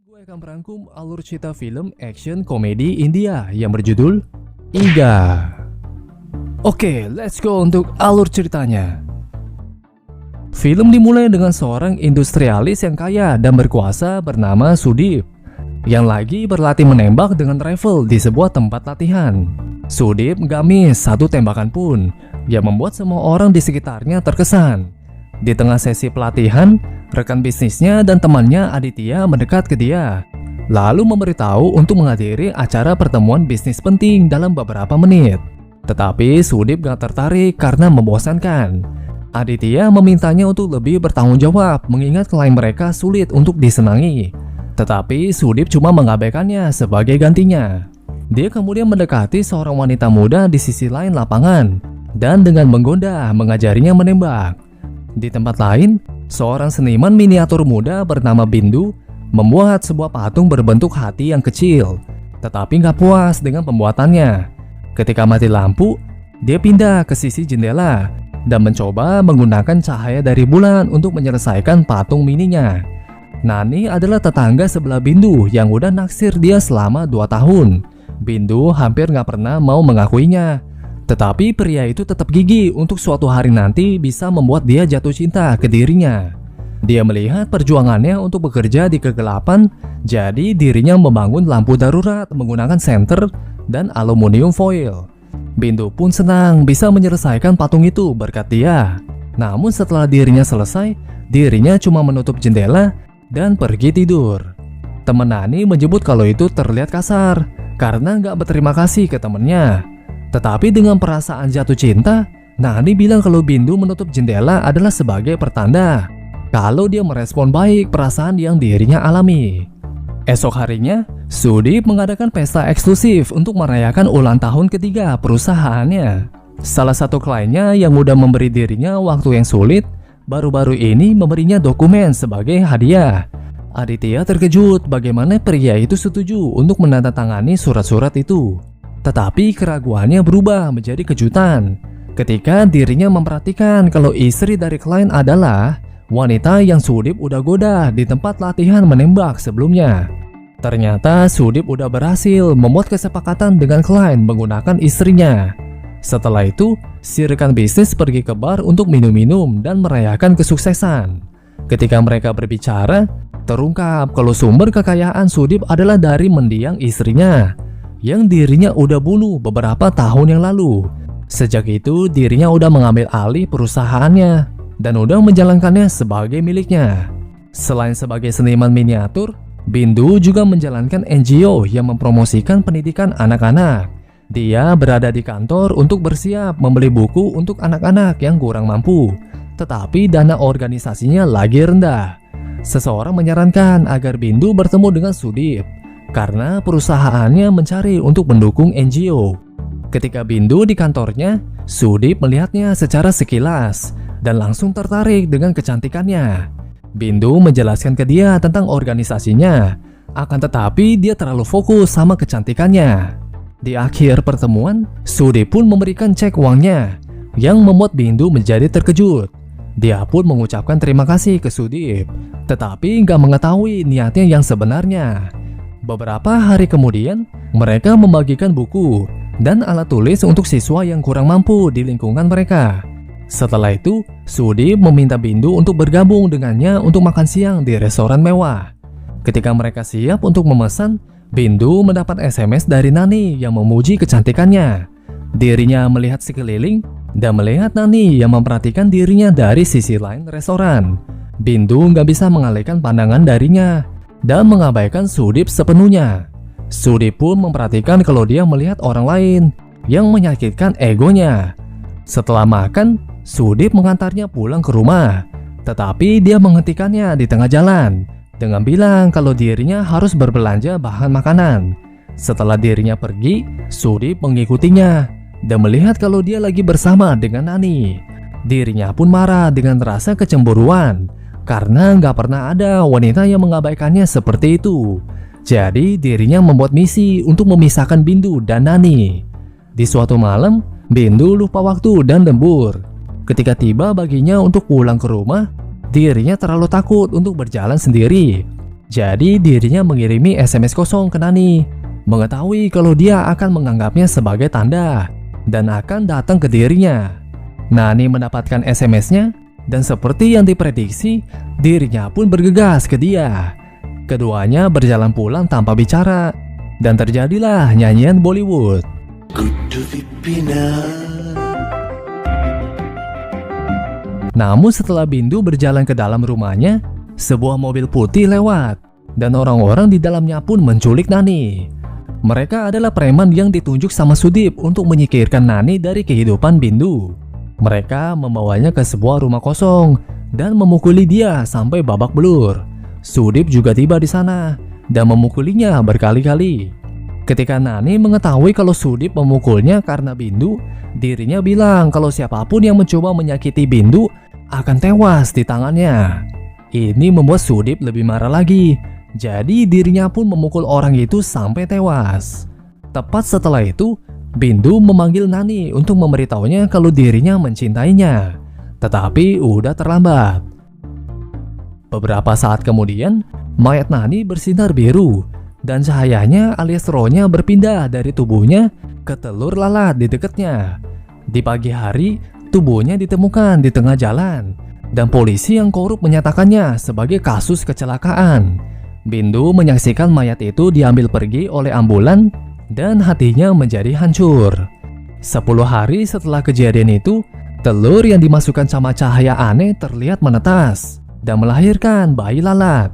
Gue akan merangkum alur cerita film action komedi India yang berjudul Iga. Oke, let's go untuk alur ceritanya. Film dimulai dengan seorang industrialis yang kaya dan berkuasa bernama Sudip yang lagi berlatih menembak dengan rifle di sebuah tempat latihan. Sudip gak miss satu tembakan pun yang membuat semua orang di sekitarnya terkesan. Di tengah sesi pelatihan, rekan bisnisnya dan temannya Aditya mendekat ke dia, lalu memberitahu untuk menghadiri acara pertemuan bisnis penting dalam beberapa menit. Tetapi Sudip gak tertarik karena membosankan. Aditya memintanya untuk lebih bertanggung jawab mengingat klien mereka sulit untuk disenangi. Tetapi Sudip cuma mengabaikannya sebagai gantinya. Dia kemudian mendekati seorang wanita muda di sisi lain lapangan dan dengan menggoda mengajarinya menembak. Di tempat lain, seorang seniman miniatur muda bernama Bindu membuat sebuah patung berbentuk hati yang kecil, tetapi gak puas dengan pembuatannya. Ketika mati lampu, dia pindah ke sisi jendela dan mencoba menggunakan cahaya dari bulan untuk menyelesaikan patung mininya. Nani adalah tetangga sebelah Bindu yang udah naksir dia selama 2 tahun. Bindu hampir gak pernah mau mengakuinya. Tetapi pria itu tetap gigih untuk suatu hari nanti bisa membuat dia jatuh cinta ke dirinya. Dia melihat perjuangannya untuk bekerja di kegelapan, jadi dirinya membangun lampu darurat menggunakan senter dan aluminium foil. Bindu pun senang bisa menyelesaikan patung itu berkat dia. Namun setelah dirinya selesai, dirinya cuma menutup jendela dan pergi tidur. Teman Nani menyebut kalau itu terlihat kasar karena nggak berterima kasih ke temennya. Tetapi dengan perasaan jatuh cinta, Nani bilang kalau Bindu menutup jendela adalah sebagai pertanda kalau dia merespon baik perasaan yang dirinya alami. Esok harinya, Sudip mengadakan pesta eksklusif untuk merayakan ulang tahun ketiga perusahaannya. Salah satu kliennya yang mudah memberi dirinya waktu yang sulit, baru-baru ini memberinya dokumen sebagai hadiah. Aditya terkejut bagaimana pria itu setuju untuk menandatangani surat-surat itu. Tetapi keraguannya berubah menjadi kejutan ketika dirinya memperhatikan kalau istri dari klien adalah wanita yang Sudip udah goda di tempat latihan menembak sebelumnya. Ternyata Sudip udah berhasil membuat kesepakatan dengan klien menggunakan istrinya. Setelah itu, si rekan bisnis pergi ke bar untuk minum-minum dan merayakan kesuksesan. Ketika mereka berbicara, terungkap kalau sumber kekayaan Sudip adalah dari mendiang istrinya yang dirinya udah bunuh beberapa tahun yang lalu. Sejak itu dirinya udah mengambil alih perusahaannya dan udah menjalankannya sebagai miliknya. Selain sebagai seniman miniatur, Bindu juga menjalankan NGO yang mempromosikan pendidikan anak-anak. Dia berada di kantor untuk bersiap membeli buku untuk anak-anak yang kurang mampu, tetapi dana organisasinya lagi rendah. Seseorang menyarankan agar Bindu bertemu dengan Sudip karena perusahaannya mencari untuk mendukung NGO. Ketika Bindu di kantornya, Sudip melihatnya secara sekilas dan langsung tertarik dengan kecantikannya. Bindu menjelaskan ke dia tentang organisasinya, akan tetapi dia terlalu fokus sama kecantikannya. Di akhir pertemuan, Sudip pun memberikan cek uangnya yang membuat Bindu menjadi terkejut. Dia pun mengucapkan terima kasih ke Sudip, tetapi nggak mengetahui niatnya yang sebenarnya. Beberapa hari kemudian, mereka membagikan buku dan alat tulis untuk siswa yang kurang mampu di lingkungan mereka. Setelah itu, Sudip meminta Bindu untuk bergabung dengannya untuk makan siang di restoran mewah. Ketika mereka siap untuk memesan, Bindu mendapat SMS dari Nani yang memuji kecantikannya. Dirinya melihat sekeliling dan melihat Nani yang memperhatikan dirinya dari sisi lain restoran. Bindu nggak bisa mengalihkan pandangan darinya dan mengabaikan Sudip sepenuhnya. Sudip pun memperhatikan kalau dia melihat orang lain yang menyakitkan egonya. Setelah makan, Sudip mengantarnya pulang ke rumah, tetapi dia menghentikannya di tengah jalan dengan bilang kalau dirinya harus berbelanja bahan makanan. Setelah dirinya pergi, Sudip mengikutinya dan melihat kalau dia lagi bersama dengan Nani. Dirinya pun marah dengan rasa kecemburuan karena nggak pernah ada wanita yang mengabaikannya seperti itu. Jadi dirinya membuat misi untuk memisahkan Bindu dan Nani. Di suatu malam, Bindu lupa waktu dan lembur. Ketika tiba baginya untuk pulang ke rumah, dirinya terlalu takut untuk berjalan sendiri. Jadi dirinya mengirimi SMS kosong ke Nani, mengetahui kalau dia akan menganggapnya sebagai tanda dan akan datang ke dirinya. Nani mendapatkan SMS-nya dan seperti yang diprediksi, dirinya pun bergegas ke dia. Keduanya berjalan pulang tanpa bicara dan terjadilah nyanyian Bollywood. Namun setelah Bindu berjalan ke dalam rumahnya, sebuah mobil putih lewat dan orang-orang di dalamnya pun menculik Nani. Mereka adalah preman yang ditunjuk sama Sudip untuk menyingkirkan Nani dari kehidupan Bindu. Mereka membawanya ke sebuah rumah kosong dan memukuli dia sampai babak belur. Sudip juga tiba di sana dan memukulinya berkali-kali. Ketika Nani mengetahui kalau Sudip memukulnya karena Bindu, dirinya bilang kalau siapapun yang mencoba menyakiti Bindu akan tewas di tangannya. Ini membuat Sudip lebih marah lagi. Jadi dirinya pun memukul orang itu sampai tewas. Tepat setelah itu, Bindu memanggil Nani untuk memberitahunya kalau dirinya mencintainya. Tetapi udah terlambat. Beberapa saat kemudian, mayat Nani bersinar biru dan cahayanya alias rohnya berpindah dari tubuhnya ke telur lalat di dekatnya. Di pagi hari, tubuhnya ditemukan di tengah jalan dan polisi yang korup menyatakannya sebagai kasus kecelakaan. Bindu menyaksikan mayat itu diambil pergi oleh ambulan dan hatinya menjadi hancur. 10 hari setelah kejadian itu, telur yang dimasukkan sama cahaya aneh terlihat menetas dan melahirkan bayi lalat.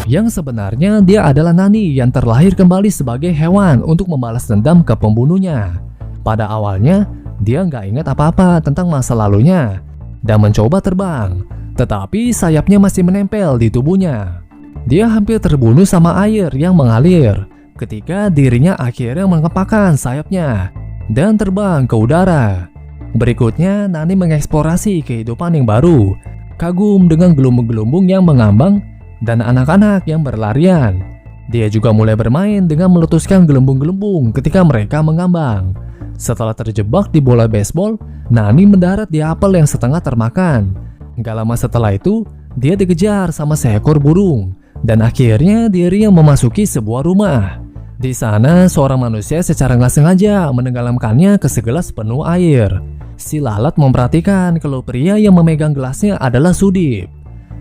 Yang sebenarnya dia adalah Nani yang terlahir kembali sebagai hewan untuk membalas dendam ke pembunuhnya. Pada awalnya, dia nggak ingat apa-apa tentang masa lalunya dan mencoba terbang, tetapi sayapnya masih menempel di tubuhnya. Dia hampir terbunuh sama air yang mengalir ketika dirinya akhirnya mengepakkan sayapnya dan terbang ke udara. Berikutnya, Nani mengeksplorasi kehidupan yang baru, kagum dengan gelombung-gelombung yang mengambang dan anak-anak yang berlarian. Dia juga mulai bermain dengan meletuskan gelembung-gelembung ketika mereka mengambang. Setelah terjebak di bola baseball, Nani mendarat di apel yang setengah termakan. Gak lama setelah itu, dia dikejar sama seekor burung dan akhirnya dirinya memasuki sebuah rumah. Di sana, seorang manusia secara nggak sengaja menenggelamkannya ke segelas penuh air. Si lalat memperhatikan kalau pria yang memegang gelasnya adalah Sudip.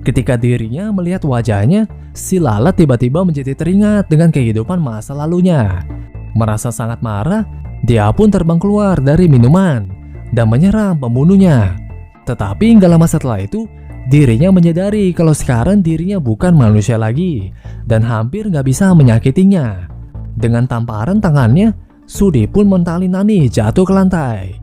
Ketika dirinya melihat wajahnya, si lalat tiba-tiba menjadi teringat dengan kehidupan masa lalunya. Merasa sangat marah, dia pun terbang keluar dari minuman dan menyerang pembunuhnya. Tetapi nggak lama setelah itu, dirinya menyadari kalau sekarang dirinya bukan manusia lagi dan hampir nggak bisa menyakitinya. Dengan tamparan tangannya, Sudip pun mentali Nani jatuh ke lantai.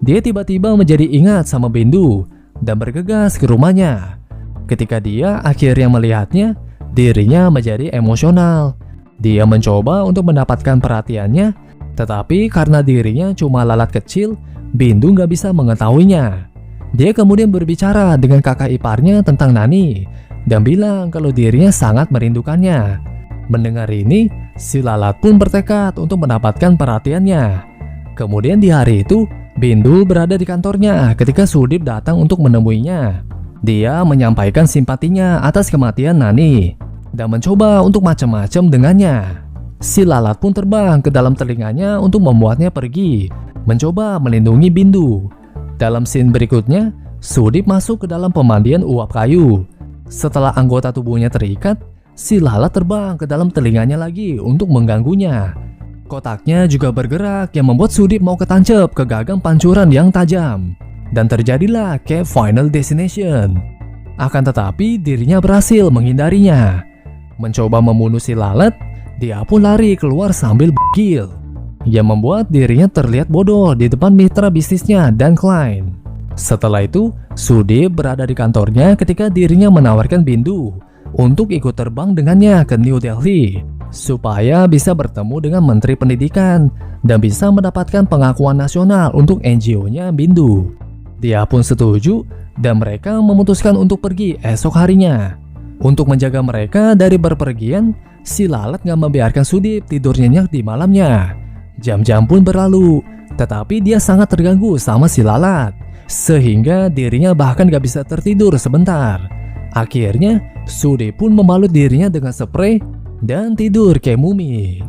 Dia tiba-tiba menjadi ingat sama Bindu dan bergegas ke rumahnya. Ketika dia akhirnya melihatnya, dirinya menjadi emosional. Dia mencoba untuk mendapatkan perhatiannya, tetapi karena dirinya cuma lalat kecil, Bindu nggak bisa mengetahuinya. Dia kemudian berbicara dengan kakak iparnya tentang Nani dan bilang kalau dirinya sangat merindukannya. Mendengar ini, si lalat pun bertekad untuk mendapatkan perhatiannya. Kemudian di hari itu, Bindu berada di kantornya ketika Sudip datang untuk menemuinya. Dia menyampaikan simpatinya atas kematian Nani dan mencoba untuk macam-macam dengannya. Si lalat pun terbang ke dalam telinganya untuk membuatnya pergi, mencoba melindungi Bindu. Dalam scene berikutnya, Sudip masuk ke dalam pemandian uap kayu. Setelah anggota tubuhnya terikat, si lalat terbang ke dalam telinganya lagi untuk mengganggunya. Kotaknya juga bergerak yang membuat Sudip mau ketancap ke gagang pancuran yang tajam. Dan terjadilah Cave Final Destination. Akan tetapi dirinya berhasil menghindarinya. Mencoba membunuh si lalat, dia pun lari keluar sambil bugil, yang membuat dirinya terlihat bodoh di depan mitra bisnisnya dan klien. Setelah itu, Sudip berada di kantornya ketika dirinya menawarkan Bindu untuk ikut terbang dengannya ke New Delhi supaya bisa bertemu dengan Menteri Pendidikan dan bisa mendapatkan pengakuan nasional untuk NGO-nya Bindu. Dia pun setuju dan mereka memutuskan untuk pergi esok harinya. Untuk menjaga mereka dari berpergian, si lalat gak membiarkan Sudip tidur nyenyak di malamnya. Jam-jam pun berlalu, tetapi dia sangat terganggu sama si lalat. sehingga dirinya bahkan gak bisa tertidur sebentar. Akhirnya, Sudip pun membalut dirinya dengan spray dan tidur kayak mumi.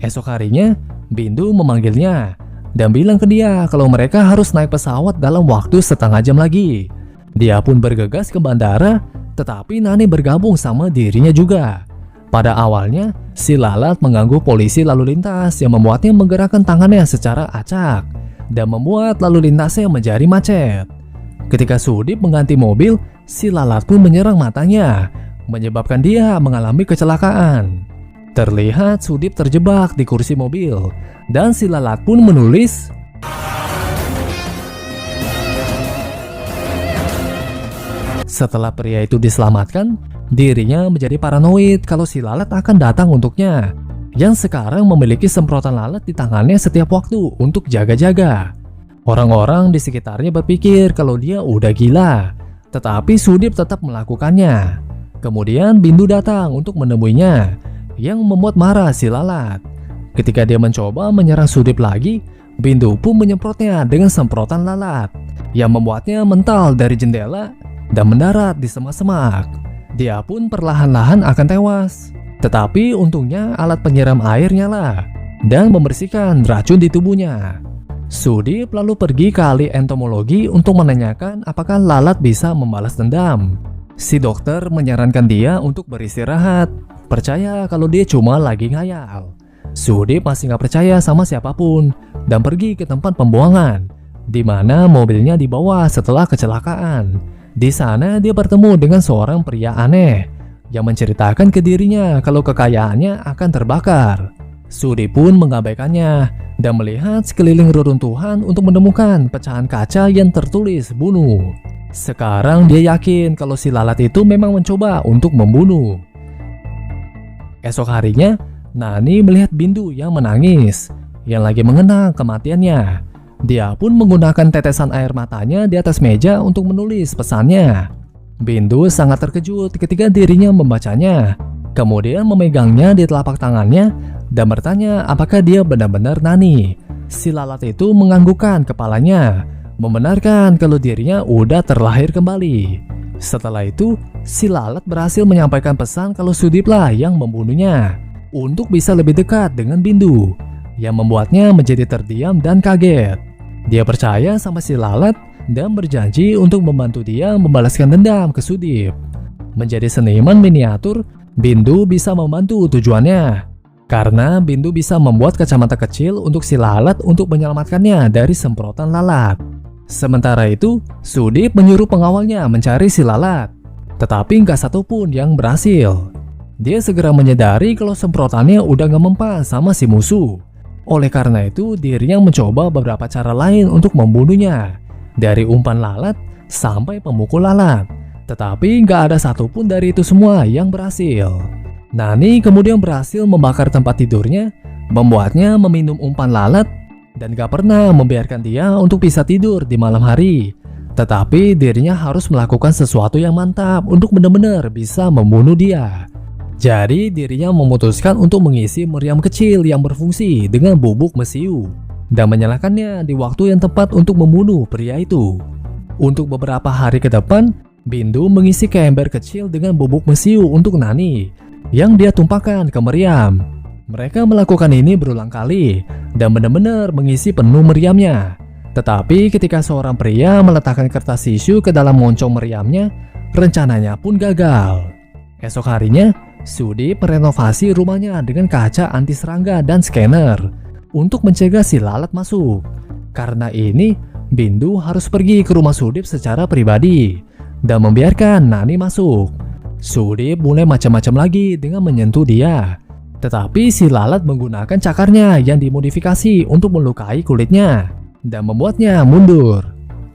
Esok harinya, Bindu memanggilnya dan bilang ke dia kalau mereka harus naik pesawat dalam waktu setengah jam lagi. Dia pun bergegas ke bandara, tetapi Nani bergabung sama dirinya juga. Pada awalnya, si Lalat mengganggu polisi lalu lintas yang membuatnya menggerakkan tangannya secara acak dan membuat lalu lintasnya menjadi macet. Ketika Sudip mengganti mobil, si Lalat pun menyerang matanya, menyebabkan dia mengalami kecelakaan. Terlihat Sudip terjebak di kursi mobil, dan si Lalat pun menulis, setelah pria itu diselamatkan, dirinya menjadi paranoid kalau si Lalat akan datang untuknya, yang sekarang memiliki semprotan lalat di tangannya setiap waktu untuk jaga-jaga. Orang-orang di sekitarnya berpikir kalau dia udah gila, tetapi Sudip tetap melakukannya. Kemudian Bindu datang untuk menemuinya, yang membuat marah si Lalat. Ketika dia mencoba menyerang Sudip lagi, Bindu pun menyemprotnya dengan semprotan lalat, yang membuatnya mental dari jendela dan mendarat di semak-semak. Dia pun perlahan-lahan akan tewas. Tetapi untungnya alat penyiram air nyala dan membersihkan racun di tubuhnya. Sudip lalu pergi ke ahli entomologi untuk menanyakan apakah lalat bisa membalas dendam. Si dokter menyarankan dia untuk beristirahat, percaya kalau dia cuma lagi ngayal. Sudip masih gak percaya sama siapapun dan pergi ke tempat pembuangan, di mana mobilnya dibawa setelah kecelakaan. Di sana dia bertemu dengan seorang pria aneh yang menceritakan ke dirinya kalau kekayaannya akan terbakar. Sudip pun mengabaikannya dan melihat sekeliling reruntuhan untuk menemukan pecahan kaca yang tertulis bunuh. Sekarang dia yakin kalau si Lalat itu memang mencoba untuk membunuh. Esok harinya, Nani melihat Bindu yang menangis, yang lagi mengenang kematiannya. Dia pun menggunakan tetesan air matanya di atas meja untuk menulis pesannya. Bindu sangat terkejut ketika dirinya membacanya, kemudian memegangnya di telapak tangannya dan bertanya apakah dia benar-benar Nani. Si Lalat itu menganggukkan kepalanya, membenarkan kalau dirinya udah terlahir kembali. Setelah itu, si Lalat berhasil menyampaikan pesan kalau Sudiplah yang membunuhnya untuk bisa lebih dekat dengan Bindu, yang membuatnya menjadi terdiam dan kaget. Dia percaya sama si Lalat dan berjanji untuk membantu dia membalaskan dendam ke Sudip. Menjadi seniman miniatur, Bindu bisa membantu tujuannya, karena Bindu bisa membuat kacamata kecil untuk si Lalat untuk menyelamatkannya dari semprotan lalat. Sementara itu, Sudip menyuruh pengawalnya mencari si Lalat, tetapi nggak satupun yang berhasil. Dia segera menyadari kalau semprotannya udah gak mempan sama si musuh. Oleh karena itu, dirinya mencoba beberapa cara lain untuk membunuhnya, dari umpan lalat sampai pemukul lalat. Tetapi nggak ada satupun dari itu semua yang berhasil. Nani kemudian berhasil membakar tempat tidurnya, membuatnya meminum umpan lalat, dan gak pernah membiarkan dia untuk bisa tidur di malam hari. Tetapi dirinya harus melakukan sesuatu yang mantap untuk benar-benar bisa membunuh dia. Jadi dirinya memutuskan untuk mengisi meriam kecil yang berfungsi dengan bubuk mesiu dan menyalakannya di waktu yang tepat untuk membunuh pria itu. Untuk beberapa hari ke depan, Bindu mengisi ke ember kecil dengan bubuk mesiu untuk Nani yang dia tumpahkan ke meriam. Mereka melakukan ini berulang kali dan benar-benar mengisi penuh meriamnya. Tetapi ketika seorang pria meletakkan kertas tisu ke dalam moncong meriamnya, rencananya pun gagal. Esok harinya, Sudip merenovasi rumahnya dengan kaca anti serangga dan scanner untuk mencegah si Lalat masuk. Karena ini, Bindu harus pergi ke rumah Sudip secara pribadi dan membiarkan Nani masuk. Sudip mulai macam-macam lagi dengan menyentuh dia, tetapi si Lalat menggunakan cakarnya yang dimodifikasi untuk melukai kulitnya dan membuatnya mundur.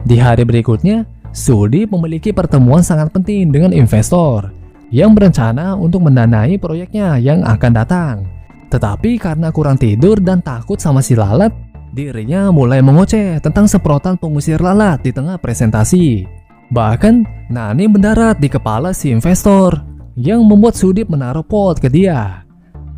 Di hari berikutnya, Sudip memiliki pertemuan sangat penting dengan investor yang berencana untuk mendanai proyeknya yang akan datang. Tetapi karena kurang tidur dan takut sama si Lalat, dirinya mulai mengoceh tentang semprotan pengusir lalat di tengah presentasi. Bahkan, Nani mendarat di kepala si investor, yang membuat Sudip menaruh pot ke dia.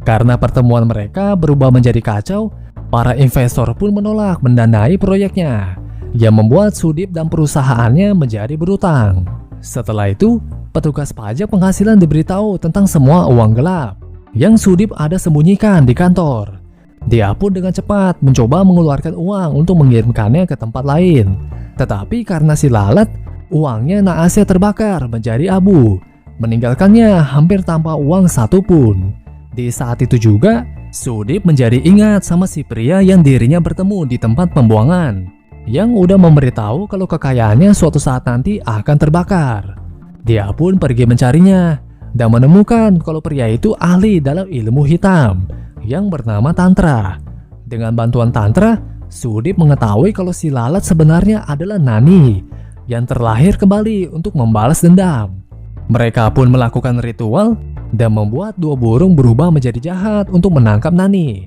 Karena pertemuan mereka berubah menjadi kacau, para investor pun menolak mendanai proyeknya. yang membuat Sudip dan perusahaannya menjadi berutang. Setelah itu, petugas pajak penghasilan diberitahu tentang semua uang gelap yang Sudip ada sembunyikan di kantor. Dia pun dengan cepat mencoba mengeluarkan uang untuk mengirimkannya ke tempat lain. Tetapi karena si lalat, uangnya naasnya terbakar menjadi abu, meninggalkannya hampir tanpa uang satupun. Di saat itu juga, Sudip menjadi ingat sama si pria yang dirinya bertemu di tempat pembuangan, yang udah memberitahu kalau kekayaannya suatu saat nanti akan terbakar. Dia pun pergi mencarinya dan menemukan kalau pria itu ahli dalam ilmu hitam yang bernama Tantra. Dengan bantuan Tantra, Sudip mengetahui kalau si lalat sebenarnya adalah Nani yang terlahir kembali untuk membalas dendam. Mereka pun melakukan ritual dan membuat dua burung berubah menjadi jahat untuk menangkap Nani.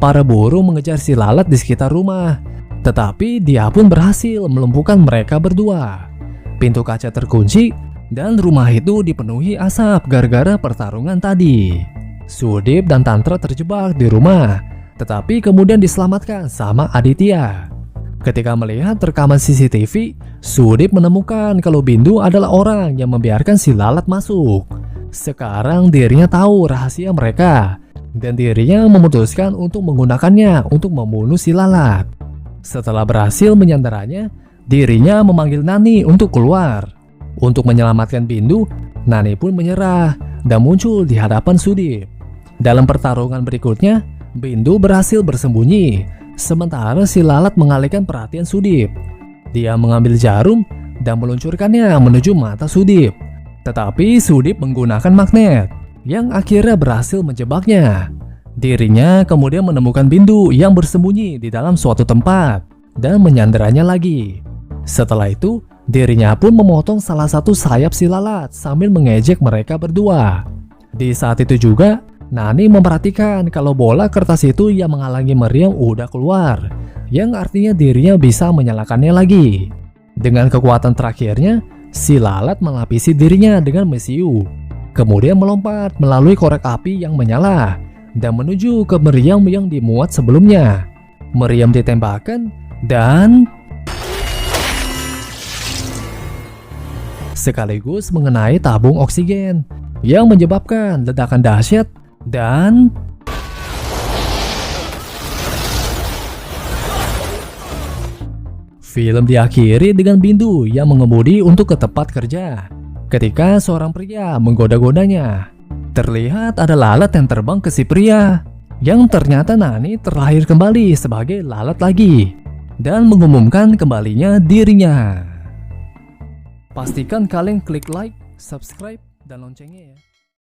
Para burung mengejar si lalat di sekitar rumah, tetapi dia pun berhasil melumpuhkan mereka berdua. Pintu kaca terkunci dan rumah itu dipenuhi asap gara-gara pertarungan tadi. Sudip dan Tantra terjebak di rumah, tetapi kemudian diselamatkan sama Aditya. Ketika melihat rekaman CCTV, Sudip menemukan kalau Bindu adalah orang yang membiarkan si lalat masuk. Sekarang dirinya tahu rahasia mereka, dan dirinya memutuskan untuk menggunakannya untuk membunuh si lalat. Setelah berhasil menyandaranya, dirinya memanggil Nani untuk keluar. Untuk menyelamatkan Bindu, Nani pun menyerah dan muncul di hadapan Sudip. Dalam pertarungan berikutnya, Bindu berhasil bersembunyi, sementara si lalat mengalihkan perhatian Sudip. Dia mengambil jarum dan meluncurkannya menuju mata Sudip. Tetapi Sudip menggunakan magnet yang akhirnya berhasil menjebaknya. Dirinya kemudian menemukan Bindu yang bersembunyi di dalam suatu tempat dan menyandaranya lagi. Setelah itu, dirinya pun memotong salah satu sayap si lalat sambil mengejek mereka berdua. Di saat itu juga, Nani memperhatikan kalau bola kertas itu yang menghalangi meriam udah keluar, yang artinya dirinya bisa menyalakannya lagi. Dengan kekuatan terakhirnya, si lalat melapisi dirinya dengan mesiu, kemudian melompat melalui korek api yang menyala dan menuju ke meriam yang dimuat sebelumnya. Meriam ditembakkan dan sekaligus mengenai tabung oksigen yang menyebabkan ledakan dahsyat dan film diakhiri dengan Bindu yang mengemudi untuk ke tempat kerja. Ketika seorang pria menggoda-godanya, terlihat ada lalat yang terbang ke si pria, yang ternyata Nani terlahir kembali sebagai lalat lagi dan mengumumkan kembalinya dirinya. Pastikan kalian klik like, subscribe, dan loncengnya ya.